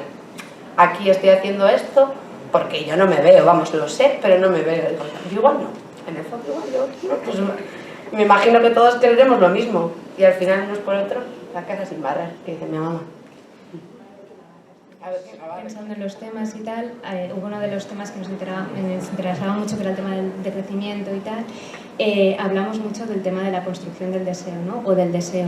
aquí estoy haciendo esto porque yo no me veo, vamos, lo sé, pero no me veo. Yo igual no, en el fondo igual yo, ¿no? Pues me imagino que todos queremos lo mismo y al final unos por otros, la casa sin barrer, que dice mi mamá. Pensando en los temas y tal, hubo uno de los temas que nos interesaba mucho, que era el tema de crecimiento y tal. Hablamos mucho del tema de la construcción del deseo, ¿no? O del deseo.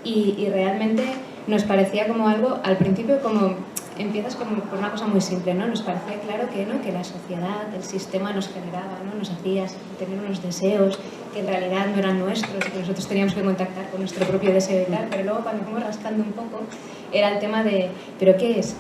Y realmente nos parecía como algo, al principio como empiezas como por una cosa muy simple, ¿no? Nos parecía claro que, ¿no? Que la sociedad, el sistema nos generaba, ¿no? Nos hacía tener unos deseos que en realidad no eran nuestros y que nosotros teníamos que contactar con nuestro propio deseo y tal, pero luego cuando fuimos rascando un poco era el tema de, ¿pero qué es?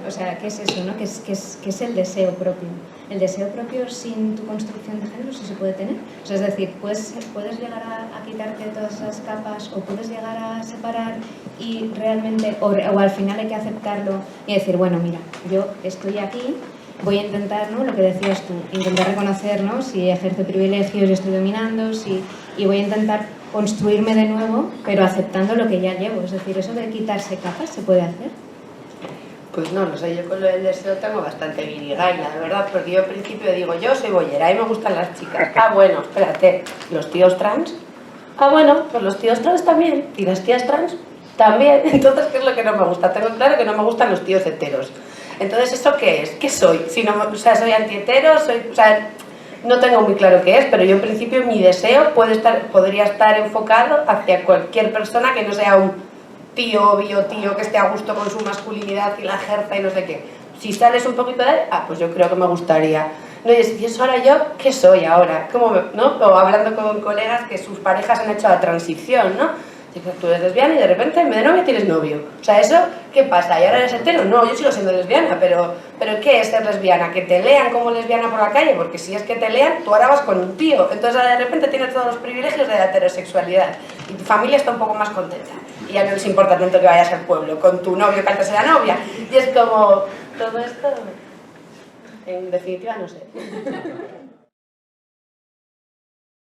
O sea, ¿qué es eso, no? ¿Qué es el deseo propio? El deseo propio sin tu construcción de género sí se puede tener. O sea, es decir, puedes llegar a quitarte todas esas capas o puedes llegar a separar y realmente, o al final hay que aceptarlo y decir, bueno, mira, yo estoy aquí, voy a intentar, ¿no? Lo que decías tú, intentar reconocer, ¿no? Si ejerzo privilegios y estoy dominando, y voy a intentar construirme de nuevo, pero aceptando lo que ya llevo. Es decir, eso de quitarse capas, ¿se puede hacer? Pues no, no sé, yo con lo del deseo tengo bastante guirigayna, de verdad, porque yo al principio digo, yo soy bollera, a mí me gustan las chicas. Ah, bueno, espérate, ¿los tíos trans? Ah, bueno, pues los tíos trans también, y las tías trans también. Entonces, ¿qué es lo que no me gusta? Tengo claro que no me gustan los tíos heteros. Entonces, ¿eso qué es? ¿Qué soy? Si no, o sea, soy antihetero, soy, o sea, no tengo muy claro qué es, pero yo en principio mi deseo podría estar enfocado hacia cualquier persona que no sea un tío o biotío que esté a gusto con su masculinidad y la ejerza y no sé qué. Si sales un poquito de ahí, pues yo creo que me gustaría. No, y si eso ahora yo, ¿qué soy ahora? ¿Cómo ¿no? O hablando con colegas que sus parejas han hecho la transición, ¿no? Dices, tú eres lesbiana y de repente en vez de novia tienes novio. O sea, ¿eso qué pasa? ¿Y ahora eres hetero? No, yo sigo siendo lesbiana, pero ¿qué es ser lesbiana? ¿Que te lean como lesbiana por la calle? Porque si es que te lean, tú ahora vas con un tío. Entonces ahora de repente tienes todos los privilegios de la heterosexualidad. Y tu familia está un poco más contenta. Y ya no les importa tanto que vayas al pueblo con tu novio que antes era novia. Y es como, todo esto, en definitiva, no sé.